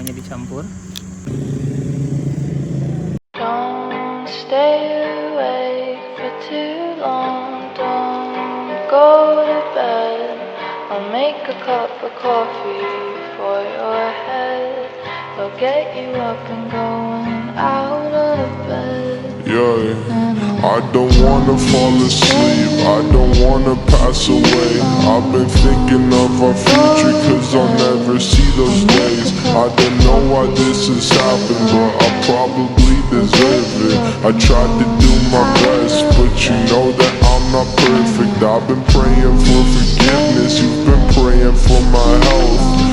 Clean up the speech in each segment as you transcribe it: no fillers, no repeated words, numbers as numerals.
kopinya dicampur. Don't stay awake for too long. Don't go to bed. I'll make a cup of coffee for your head. I'll get you up and going out of bed. Yeah, I don't wanna fall asleep, I don't wanna pass away. I've been thinking of our future, cause I'll never see those days. I don't know why this has happened, but I probably deserve it. I tried to do my best, but you know that I'm not perfect. I've been praying for forgiveness, you've been praying for my health.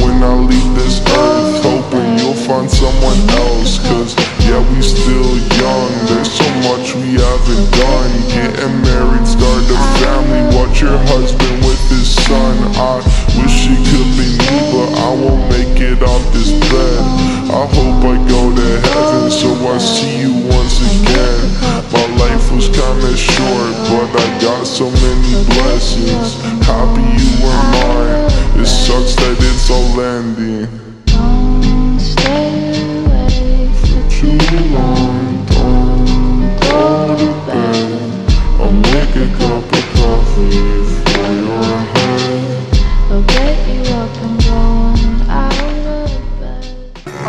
When I leave this earth, hoping you'll find someone else. Cause yeah, we still young, there's so much we haven't done. Getting married, start a family, watch your husband with his son. I wish it could be me, but I won't make it off this bed. I hope I go to heaven, so I see you once again. My life was kinda short, but I got so many blessings. Happy you were mine, it sucks that it's all ending. Don't stay awake for Too long, don't go to bed. I'll make a cup of coffee for your head. I'll get you up and going out of bed.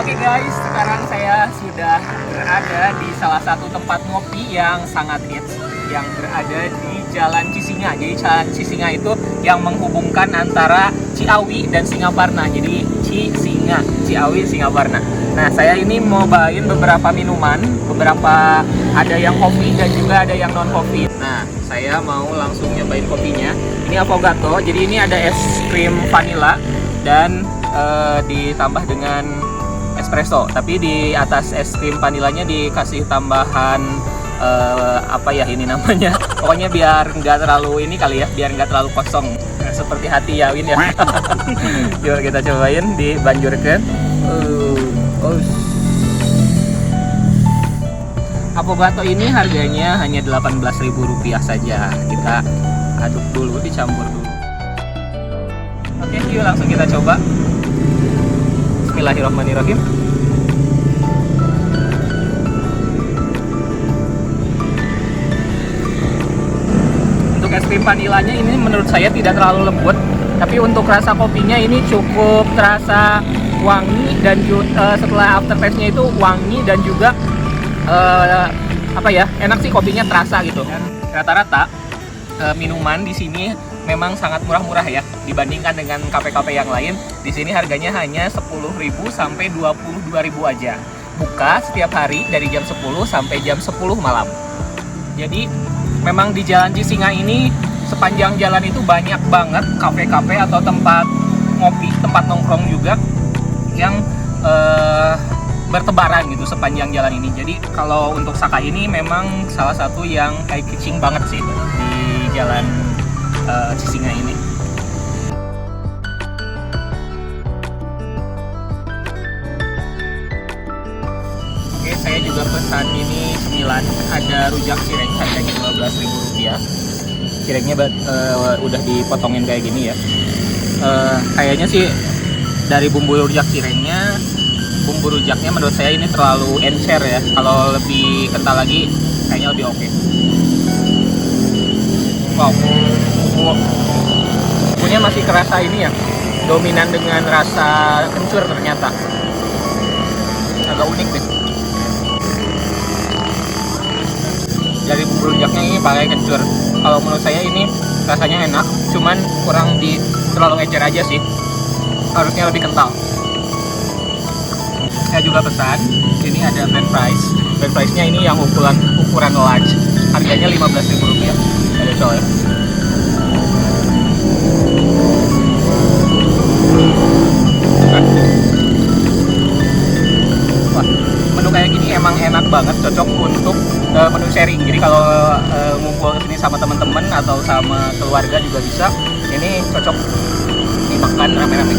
Oke guys, sekarang saya sudah berada di salah satu tempat ngopi yang sangat hits, yang berada di Jalan Cisinga. Jadi Jalan Cisinga itu yang menghubungkan antara Ciawi dan Singaparna. Jadi Cisinga, Ciawi, Singaparna. Nah, saya ini mau bawain beberapa minuman, beberapa ada yang kopi dan juga ada yang non kopi. Nah, saya mau langsung nyobain kopinya. Ini Affogato. Jadi ini ada es krim vanilla dan ditambah dengan espresso. Tapi di atas es krim vanilanya dikasih tambahan apa ya ini namanya, pokoknya biar nggak terlalu ini kali ya, biar nggak terlalu kosong seperti hati Yawin ya. Yuk kita cobain, dibanjurkan. Affogato ini harganya hanya Rp18.000 saja. Kita aduk dulu, dicampur dulu. Oke, yuk langsung kita coba. Bismillahirrahmanirrahim. Es krim vanilanya ini menurut saya tidak terlalu lembut, tapi untuk rasa kopinya ini cukup terasa wangi dan setelah aftertaste-nya itu wangi dan juga apa ya, enak sih kopinya, terasa gitu. Dan rata-rata minuman di sini memang sangat murah-murah ya dibandingkan dengan kafe-kafe yang lain. Di sini harganya hanya 10.000 sampai 22.000 aja. Buka setiap hari dari jam 10 sampai jam 10 malam. Jadi memang di Jalan Cisinga ini sepanjang jalan itu banyak banget kafe-kafe atau tempat ngopi, tempat nongkrong juga yang bertebaran gitu sepanjang jalan ini. Jadi kalau untuk Saka ini memang salah satu yang eye-catching banget sih di Jalan Cisinga ini. Oke, saya juga pesan ini cemilan, ada rujak cireng harganya Rp12.000. Cirengnya udah dipotongin kayak gini ya. Kayaknya sih dari bumbu rujak cirengnya, bumbu rujaknya menurut saya ini terlalu encer ya. Kalau lebih kental lagi kayaknya lebih oke. Wow, bumbunya masih kerasa ini ya, dominan dengan rasa kencur ternyata. Agak unik deh. Dari bumbu rujaknya ini pakai kencur. Kalau menurut saya ini rasanya enak, cuman kurang terlalu encer aja sih. Harusnya lebih kental. Saya juga pesan, ini ada french fries. French fries-nya ini yang ukuran large. Harganya Rp15.000. Ada coy. Wah, menu kayak gini emang enak banget, cocok untuk menu sharing. Jadi kalau ngumpul kesini sama teman-teman atau sama keluarga juga bisa. Ini cocok dimakan rame-rame.